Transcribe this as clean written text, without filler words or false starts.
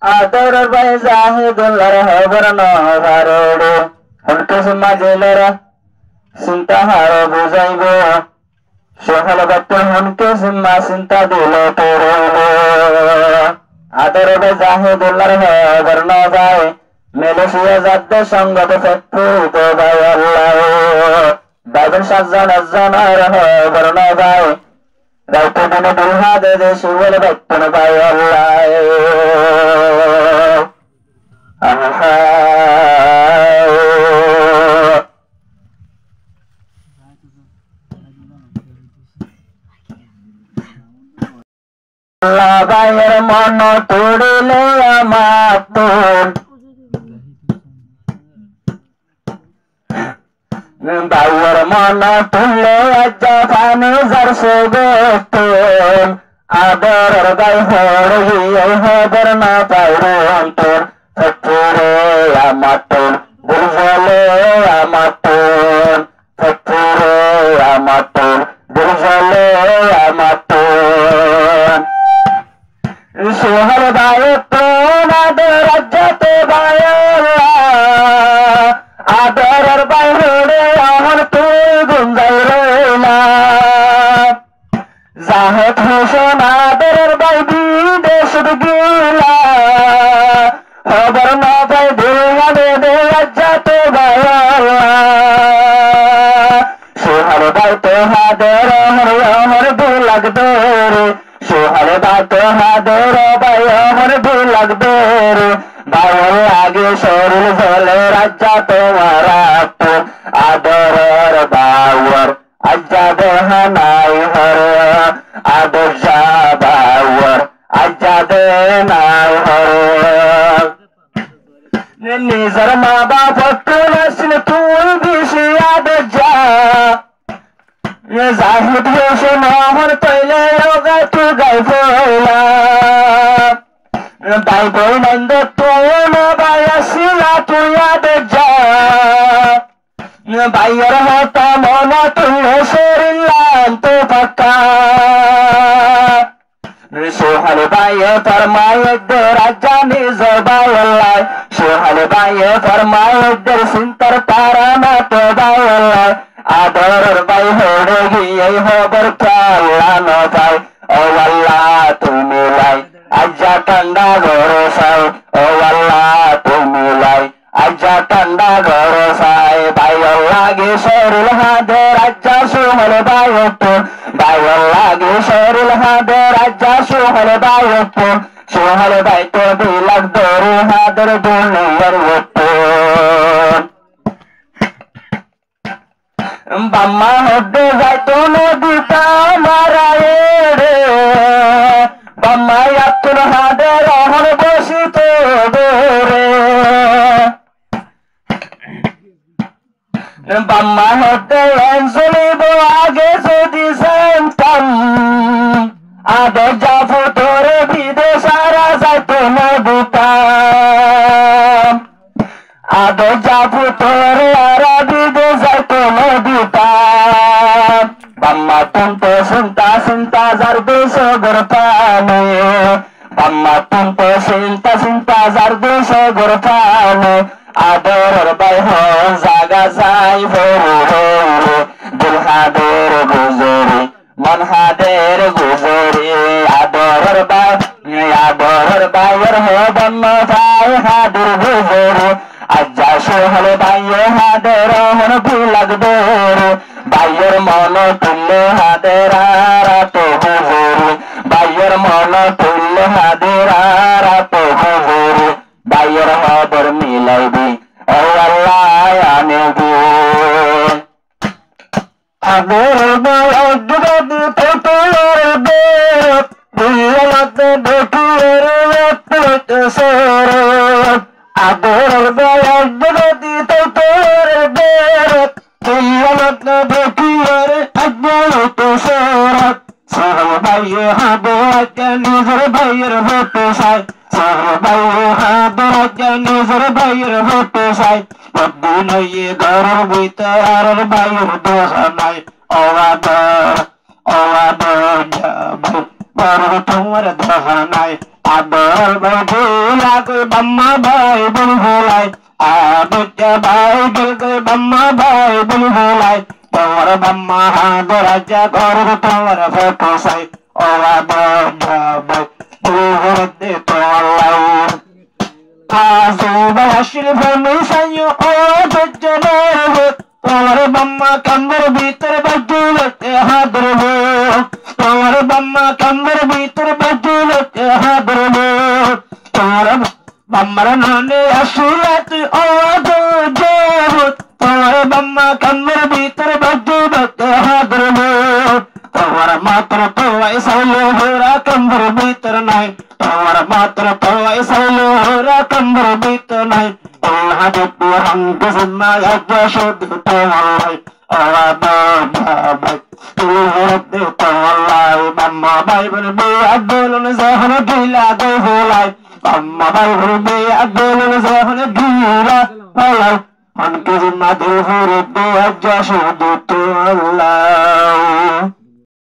আদর বাই জাহিদুল্লার হবর নভারোড়ে হলকেশ মাঝেলের চিন্তা হার বুঝাইব সহল বাত্য হলকেশ মা চিন্তা দিল পড়ল আদর বাই জাহিদুল্লার হবর নভাই মেলেশিয়া জাদ্দে সঙ্গত ফেকুত ভাই আল্লাহ বাইবেল সাতজন একজনের হবর নভাই রাইতে দিনে দুহা দে দে সুবল বাত্তন ভাই আল্লাহ আল্লাহ ভাইয়ের মন তোড়লে আমার তোর ভাইয়ের মন তুললে জাফানি জারসে বেতন আদর গাই হড়িয়ে হদর না পাইরন তোর ফতুরে আমাতন বুঝলে আমাতন ফতুরে আমাতন বুঝলে আমাতন সোহর বায়তন আদর রাজ্যতে বায়লা আদরের বাইরে আমার তুই গুঞ্জাই রইলা জাহেদ হোসেন আদরের বাই বিদেশ গিলা খবর না পাই দেওয়ালে দে রাজ্যতে বায়লা সোহর বাইতে হাদের আমার বুলাগ দরে সোহর বাইতে হাদের বাই আমার বুলাগ দরে বায়ল লাগে শরীর জলে রাজ্যা তোমার আদরের বাওয়ার আজ্জা দেহানাই হর আদর যা বাওয়ার আজ্জা দেনাই হর নিজের মা বাপ তুলসিন তুই বেশি আদর যা জাহিদ হোসেন আমার তৈলে গাই তু গাই ফেলা ভাই বই নন্দ তোর ভাই আসিলা তুই আদর যা ভাইয়ের হতা মনা তুলে শরীলাম তো পাক্কা সোহাল ভাইয়ে ফরমায়েদের রাজা নিজর বাউল্লাহ সোহাল ভাইয়ে ফরমায়েদের চিন্তার তারা না তো বাউল্লাহ আদরের ভাই হড়ে গিয়ে হবর খেলা ন ভাই ও আল্লাহ তুমি লাই আজ্জা ঠান্ডা ঘরে সাই ও আল্লাহ তুমি লাই আজ্জা ঠান্ডা ঘরে সাই ভাইয়ের লাগে শরীর হাতে রাজ্যা সোহল ভাইয়ের ভাইয়ের লাগে শরীর হাতে রাজ্যা সোহল ভাইয়ের সোহল ভাই তো বিলাক ধরে হাতের দুনিয়ার বাম্মা হতে যাইতো নদীটা মারায় রে বাম্মা আত্মর হাতে রহন বসিত রে বাম্মা হতে চলিব আগে যদি জানতাম আদে যাব তোরে বিদেশারা যাইতো নদীটা আদে যাব তোরে আর বিদেশ যাইতো নদীটা বাম্মা তুমতে চিন্তা চিন্তা যার দেশ গর পানে বাম্মা তুমতে চিন্তা চিন্তা যার দেশ গর পানে আদরের বাই জাগা যাই ভরে দুলহাদের গুজরি মনহাদের গুজরি আদরের বাইয়ের বন্য ভাই হাদের গুজরি আজ্জা সোহল ভাইয়ে হাদের মন বুলাগ দরে বাইয়ের মন তুললে হাদের রাত গুজরি বাইয়ের মন তুললে হাদের রাত গুজরি বাইয়ের হবর মিলাইবি ও আল্লাহ আনেবি আদর বায়দি তো তোর দে দুলাতে দেখুর রাত সর আদর বায়দি তো তোর দে দুলাতে দেখুর আদর তো সর সর ভাইয়ে হাবর নিজের ভাইয়ের হতে চায় নিজের ভাইয়ের হতে চাই নয়ে ঘরের ভিতর ভাইয়ের দোহা নাই অবাদর যাব তোমার দোহা নাই আদর ভুলা কই বাম্মা ভাই বোন ভোলাই আদর ভাই গেল কই বাম্মা ভাই বোন ভোলাই তোমার বাম্মা হাদর রাজা ঘর তোমার ফটোসাই ও বাবা ভাই তুই তোলাই আজুবা আসিল ফেমি সাইও ও বজ্জনে তোমার বাম্মা কামর ভিতর বজুলতে হাদর হো তোমার বাম্মা কামর ভিতর বজুলতে হাদর হো তোমার বাম্মার নানে আসিলে তুই ও দোজে তোমার বাম্মা কামর ভিতর বজুলতে হাদর হো তোমার মাত্র তোই সাইলো হোরা কামর ভিতর নাই তোমার মাত্র তোই সাইলো হোরা কামর ভিতর নাই হাজত হাঙ্গ সুন্না আজ শুধু তোমার বাবা তুই হতে তোলাই বাম্মা ভাই বলবে আদলন যখন গিলা দে হলাই বাম্মা ভাই বলবে আদলন যখন গিলা হলাই হাঙ্গ সুন্না দে হতে আজ শুধু তোলাই